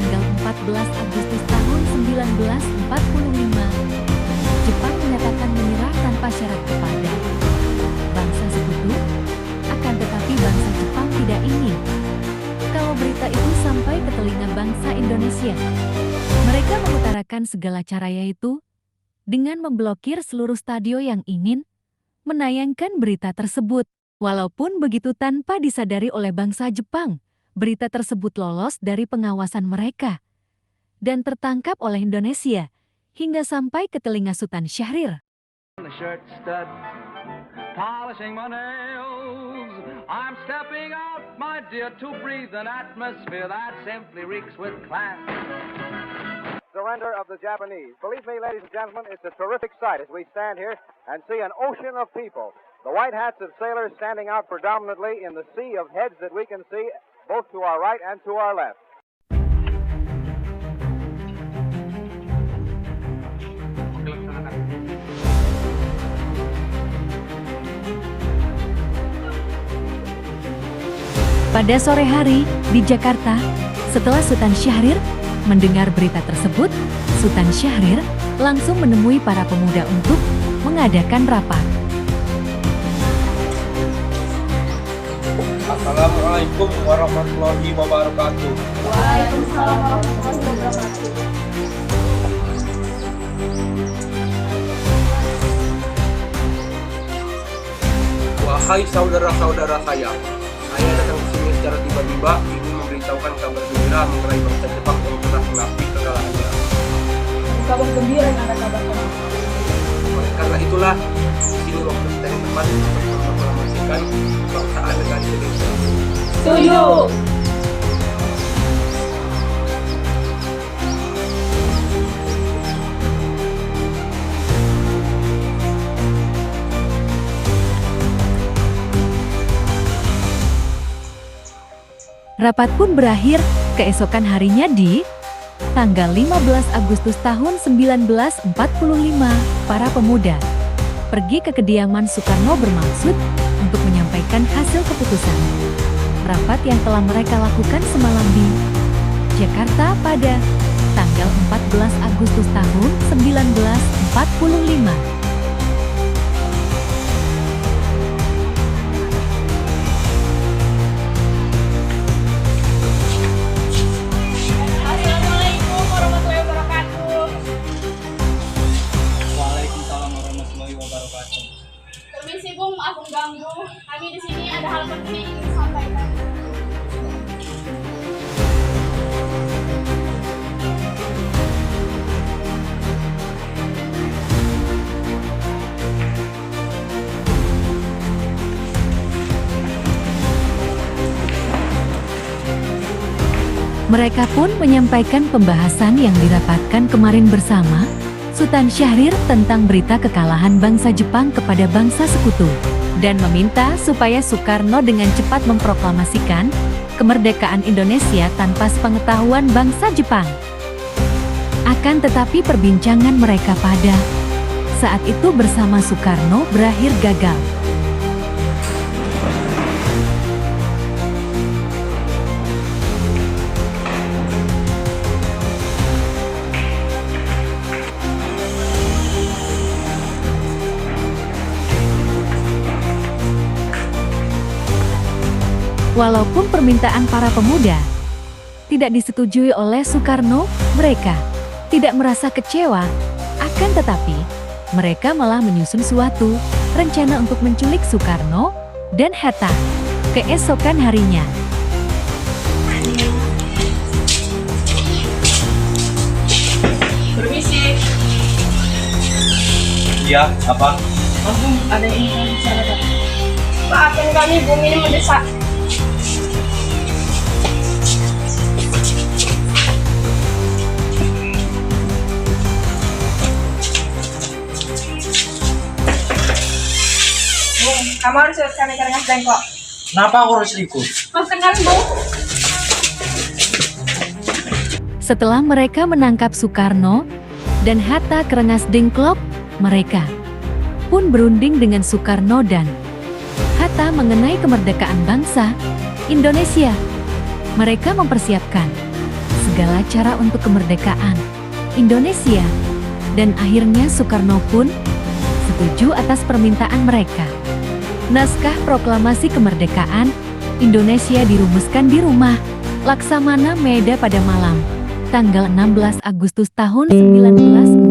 tanggal 14 Agustus tahun 1945, Jepang menyatakan menyerah tanpa syarat kepada bangsa sekutu, akan tetapi bangsa Jepang tidak ingin kalau berita itu sampai ke telinga bangsa Indonesia. Mereka mengutarakan segala cara, yaitu dengan memblokir seluruh stadion yang ingin menayangkan berita tersebut. Walaupun begitu, tanpa disadari oleh bangsa Jepang, berita tersebut lolos dari pengawasan mereka dan tertangkap oleh Indonesia hingga sampai ke telinga Sultan Syahrir. Polishing my nails, I'm stepping out, my dear, to breathe an atmosphere that simply reeks with class. Surrender of the Japanese. Believe me, ladies and gentlemen, it's a terrific sight as we stand here and see an ocean of people. The white hats of sailors standing out predominantly in the sea of heads that we can see both to our right and to our left. Pada sore hari di Jakarta, setelah Sultan Syahrir mendengar berita tersebut, Sultan Syahrir langsung menemui para pemuda untuk mengadakan rapat. Assalamualaikum warahmatullahi wabarakatuh. Waalaikumsalam warahmatullahi wabarakatuh. Wahai saudara-saudara saya datang ke sini secara tiba-tiba ingin memberitahukan kabar gembira mengenai bangsa Jepang yang telah mengakui kekalahannya. Kabar gembira yang Anda kabarkan. Oleh karena itulah, di sini waktu kita yang tepat untuk memproklamasikan kebangsaan negara Indonesia. Setuju. Rapat pun berakhir keesokan harinya di tanggal 15 Agustus tahun 1945. Para pemuda pergi ke kediaman Soekarno bermaksud untuk menyampaikan hasil keputusan rapat yang telah mereka lakukan semalam di Jakarta pada tanggal 14 Agustus tahun 1945. Assalamualaikum warahmatullahi wabarakatuh. Waalaikumsalam warahmatullahi wabarakatuh. Permisi Bu, maaf mengganggu. Kami di sini ada hal penting yang ingin disampaikan. Mereka pun menyampaikan pembahasan yang dirapatkan kemarin bersama Sultan Syahrir tentang berita kekalahan bangsa Jepang kepada bangsa sekutu dan meminta supaya Soekarno dengan cepat memproklamasikan kemerdekaan Indonesia tanpa sepengetahuan bangsa Jepang. Akan tetapi perbincangan mereka pada saat itu bersama Soekarno berakhir gagal. Walaupun permintaan para pemuda tidak disetujui oleh Soekarno, mereka tidak merasa kecewa. Akan tetapi, mereka malah menyusun suatu rencana untuk menculik Soekarno dan Hatta keesokan harinya. Permisi. Iya, apa? Bu, ada yang ingin kami bicarakan. Maafkan kami, bumi ini mendesak. Kamu harus ikut kami ke Rengas Dengklok. Kenapa aku harus ikut? Maafkan kami, Bu. Setelah mereka menangkap Soekarno dan Hatta ke Rengas Dengklok, mereka pun berunding dengan Soekarno dan Hatta mengenai kemerdekaan bangsa Indonesia. Mereka mempersiapkan segala cara untuk kemerdekaan Indonesia. Dan akhirnya Soekarno pun setuju atas permintaan mereka. Naskah Proklamasi Kemerdekaan Indonesia dirumuskan di rumah Laksamana Meda pada malam tanggal 16 Agustus tahun 1945.